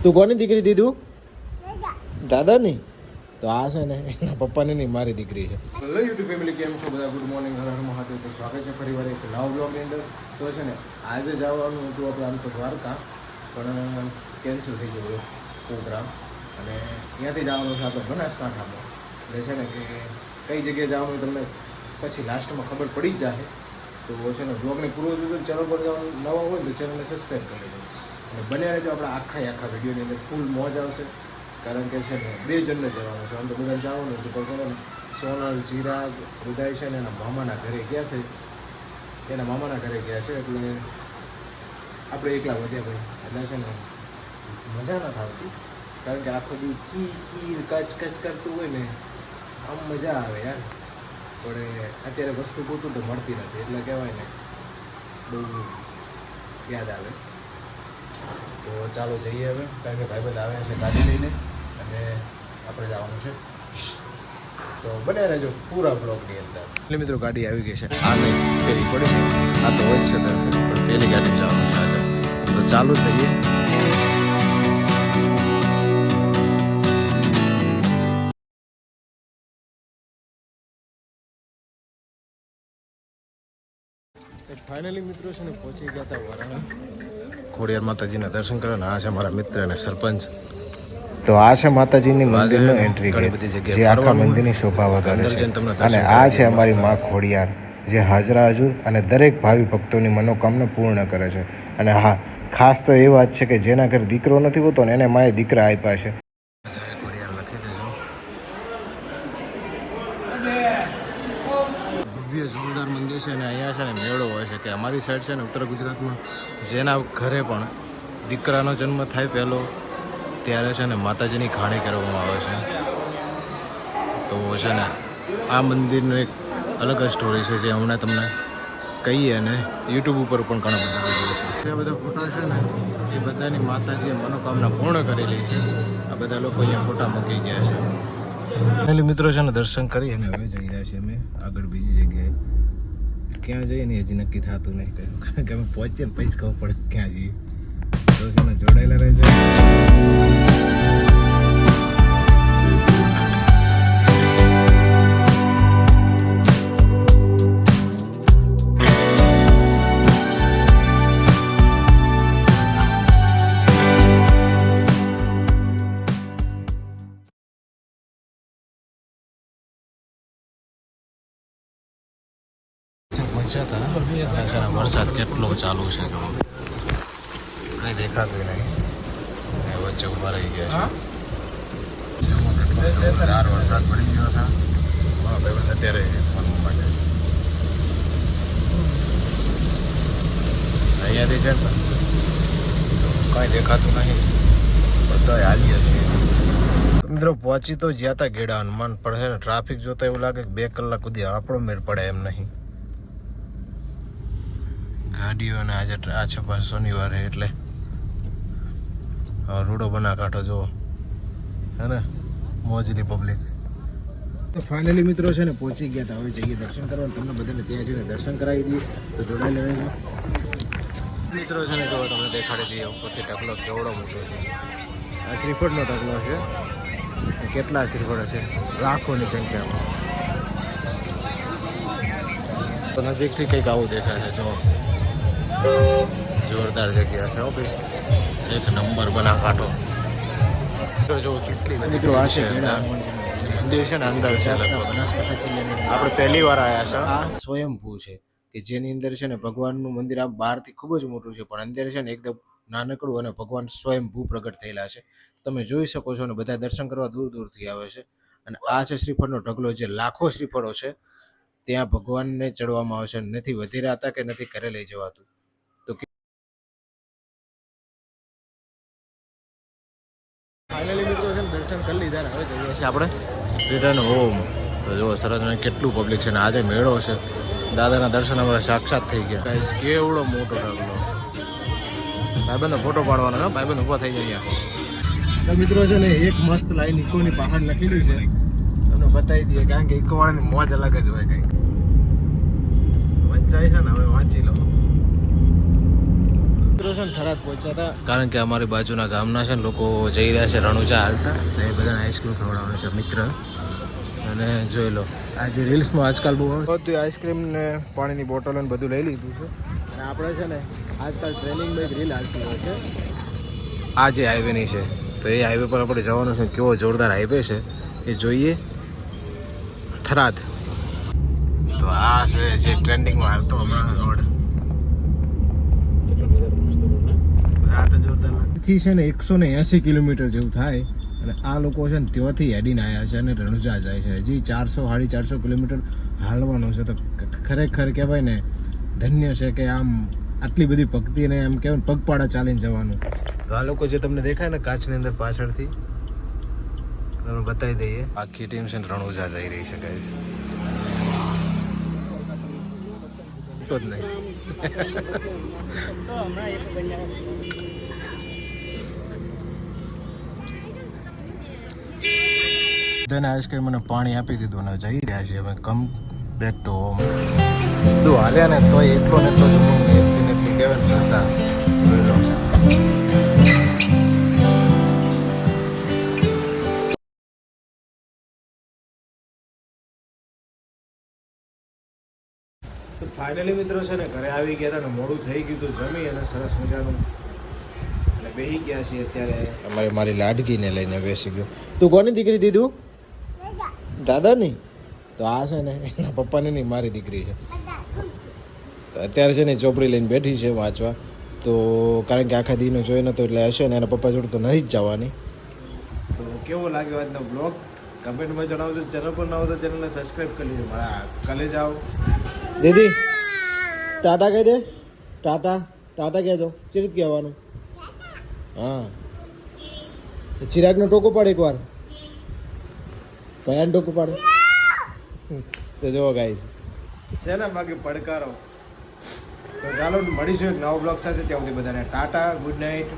તું કોની દીકરી દીધું? દાદાની. તો આ છે ને એના પપ્પાની નહીં, મારી દીકરી છે. હેલો યુટ્યુબ ફેમિલી, કેમ છો બધા? Good morning, Har Har Mahadev. તો સ્વાગત છે ફરીવાર એક નવા બ્લોગની અંદર. તો છે ને આજે જવાનું હતું આપણે આમ તો દ્વારકા, પણ કેન્સલ થઈ ગયો પ્રોગ્રામ. અને ત્યાંથી જવાનું છે આપણે બનાસકાંઠામાં. એટલે છે ને કે કઈ જગ્યાએ જવાનું તમને પછી લાસ્ટમાં ખબર પડી જ જાય. તો છે ને બ્લોગને પૂરો જોજો. ચેનલ પર જવાનું નવા હોય તો ચેનલને સબસ્ક્રાઈબ કરી લેજો. અને બને રહેજો આપણા આખા વિડીયોની અંદર ફૂલ મોજ આવશે. કારણ કે છે ને 2 જણને જવાનું છે. આમ તો બધાને જવાનું હતું પણ સોનલ, ચિરાગ, ઉદય છે ને એના મામાના ઘરે ગયા થઈ, એના મામાના ઘરે ગયા છે. એટલે આપણે એકલા વધ્યા ભાઈ. એટલે છે ને મજા નથી આવતી, કારણ કે આખો દિવસ કીર કચ કરતું હોય ને, આમ મજા આવે યાર. પણ અત્યારે વસ્તુ પૂરતું તો મળતી નથી, એટલે કહેવાય ને બહુ યાદ આવે. તો ચાલો જઈએ હવે, કારણ કે ભાઈબંધ આવે છે ગાડી લઈને અને આપણે જવાનું છે. તો બને રહેજો પૂરા બ્લોગની અંદર. એટલે મિત્રો ગાડી આવી ગઈ છે. આ નહીં પેલી પડી, આ તો હોય જ છે પણ પેલી ગાડી જવાનું છે આજે. તો ચાલુ જઈએ. ફાઇનલી મિત્રો છે ને પહોંચી ગયા હતા વારાણસી ખોડિયાર માતાજીના દર્શન કરવા. આ છે મારા મિત્ર અને સરપંચ. તો આ છે માતાજીની મંદિરનો એન્ટ્રી ગેટ, જે આખા મંદિરની શોભા વધારે છે. અને આ છે અમારી મા ખોડિયાર, જે હાજરા હજુર અને દરેક ભાવિ ભક્તોની મનોકામના પૂર્ણ કરે છે. અને હા, ખાસ તો એ વાત છે કે જેના ઘરે દીકરો નથી હોતો ને એને માએ દીકરા આપ્યા છે. ભવ્ય જોરદાર મંદિર છે. અને અહીંયા છે ને મેળો હોય છે કે અમારી સાઈડ છે ને ઉત્તર ગુજરાતમાં જેના ઘરે પણ દીકરાનો જન્મ થાય પહેલો, ત્યારે છે ને માતાજીની ઘાણી કરવામાં આવે છે. તો છે ને આ મંદિરનો એક અલગ જ સ્ટોરી છે, જે હમણાં તમને કહીએ. અને યુટ્યુબ ઉપર પણ ઘણા બધા વિડીયો છે. આ બધા ફોટા છે ને એ બધાની માતાજીએ મનોકામના પૂર્ણ કરેલી છે. આ બધા લોકો અહીંયા ફોટા મૂકી ગયા છે. એટલે મિત્રો છે ને દર્શન કરી અને હવે જઈ રહ્યા છીએ અમે આગળ બીજી જગ્યાએ. ક્યાં જઈએ ને હજી નક્કી થતું નહીં, કારણ કે અમે પહોંચીએ ને પછી ખબર પડે ક્યાં જઈએ. તો છે ને જોડાયેલા રહેજો. વરસાદ કેટલો ચાલુ છે, કઈ દેખાતું નહીં. વચ્ચે ઉભા રહી ગયા છે. જોરદાર વરસાદ પડી ગયો છે. અત્યારે અહીંયાથી છે ને કઈ દેખાતું નહીં, બધા હાલીએ છીએ. મિત્રો પહોંચી તો જ્યાં હતા ગેડા હનુમાન, પણ છે ને ટ્રાફિક જોતા એવું લાગે કે 2 કલાક સુધી આપણો મેળ પડે એમ નહીં. ગાડીઓને આજે આ છે પાછો શનિવારે, એટલે રૂડો બના કાંઠો જુઓ હે ને, મોજની પબ્લિક. તો ફાઇનલી મિત્રો છે ને પહોંચી ગયા હતા. હવે જઈએ દર્શન કરવા. તમને બધાને ત્યાં જઈને દર્શન કરાવી દઈએ. તો જોડાઈ લેજો મિત્રો. છે ને જો તમને દેખાડી દઈએ ઉપરથી ઢગલો કેવડો મોટો છે. આ શ્રીફળનો ઢગલો છે. કેટલા શ્રીફળ છે, લાખોની સંખ્યામાં. તો નજીકથી કંઈક આવું દેખાય છે. જો જોરદાર જગ્યા છે ભાઈ, એક નંબર બના કાંઠો. જો કેટલી બધી મિત્રો આ છે મંદિર છે ને અંદર છે. બનાસકાંઠા જિલ્લાની આપણે પહેલી વાર આવ્યા છે. આ સ્વયંભૂ છે કે જેની અંદર છે ને ભગવાનનું મંદિર આમ બહારથી ખૂબ જ મોટું છે, પણ અંદર છે ને એકદમ નાનકડું, અને ભગવાન સ્વયંભૂ પ્રગટ થયેલા છે. તમે જોઈ શકો છો ને બધા દર્શન કરવા દૂર દૂરથી આવે છે. અને આ છે શ્રીફળનો ઢગલો, જે લાખો શ્રીફળો છે ત્યાં ભગવાનને ચડવામાં આવે છે. નથી વધેરા હતા કે નથી ઘરે લઈ જવાતું. તો ફાઇનલી મિત્રો છે ને દર્શન કરી લીધા ને હવે જઈએ છીએ આપણે રિટર્ન હોમ. તો જો સરસ કેટલું પબ્લિક છે ને આજે મેળો છે. દાદાના દર્શન અમારા સાક્ષાત થઈ ગયા. ગાઈસ કેવડો મોટો ઢગલો. ભાઈબંધનો ફોટો પાડવાનો ને, ભાઈબંધ ઊભા થઈ જાય. તો મિત્રો છે ને એક મસ્ત લાઈન ઇકોની બહાર લખેલી છે, તમને બતાવી દઈએ. કારણ કે ઇકો વાળાની મોજ અલગ જ હોય. કંઈક વંચાય છે ને, હવે વાંચી લો. થરાદ પહોંચ્યા હતા કારણ કે અમારી બાજુના ગામના છે ને લોકો જઈ રહ્યા છે રણુજા હાલતા તો એ બધાને આઈસ્ક્રીમ ખવડાવવાનો છે મિત્ર અને જોઈ લો આજે રીલ્સમાં આજકાલ બહુ બધું આઈસ્ક્રીમ ને પાણીની બોટલ ને બધું લઈ લીધું છે અને આપણે છે ને આજકાલ ટ્રેનિંગમાં એક રીલ હાલતી હોય છે આ જે હાઈવેની છે તો એ હાઈવે પર આપણે જવાનું છે કેવો જોરદાર હાઈવે છે એ જોઈએ થરાદ તો આ છે જે ટ્રેન્ડિંગમાં હાલતો હમણાં રોડ થી છે ને 180 કિલોમીટર જેવું થાય અને આ લોકો છે ને ત્યાંથી હેડીને આવ્યા છે અને રણુજા જાય છે હજી 400-450 કિલોમીટર હાલવાનું છે તો ખરેખર કહેવાય ને ધન્ય છે કે આમ આટલી બધી ભક્તિ ને એમ કહેવાય પગપાળા ચાલીને જવાનું તો આ લોકો જે તમને દેખાય ને કાચની અંદર પાછળથી તમે બતાવી દઈએ આખી ટીમ છે ને રણુજા જઈ રહી છે ગાઈસ તો જ નહીં બધાને આઈસ્ક્રીમ અને પાણી આપી દીધું અને જઈ રહ્યા છીએ અમે કમ બેક ટુ હોમ બધું હાલ્યા ને તોય એટલો ને એટલો જ ઊંઘ એટલી કહેવાય ને સરતા જોઈ લો તો ફાઇનલી મિત્રો છે ને ઘરે આવી ગયા હતા ને મોડું થઈ ગયું તો જમી અને સરસ મજાનું અને બેસી ગયા છીએ અત્યારે મારી લાડકીને લઈને બેસી ગયો તું કોની દીકરી દીધું દાદાની તો આ છે ને એના પપ્પાની નહીં મારી દીકરી છે તો અત્યારે છે ને ચોપડી લઈને બેઠી છે વાંચવા તો કારણ કે આખા દીનો જોઈ નતો એટલે હશે ને એના પપ્પા જોડે તો નહીં જ જવાની તો કેવો લાગ્યો આજનો બ્લોગ કમેન્ટમાં જણાવજો ચેનલ પર ના હોય તો ચેનલને સબસ્ક્રાઈબ કરી લેજો મારા કાલે જાઓ દીદી ટાટા કહી દે ટાટા કહેજો ચિરિત કહેવાનું હા ચિરાગનો ટોકો પાડ એકવાર ભયાન ટોકો પાડે તો જુઓ ગાઈસ છે ને બાકી પડકારો તો ચાલો મળીશું એક નવો બ્લોગ સાથે ત્યાં સુધી બધાને ટાટા ગુડ નાઇટ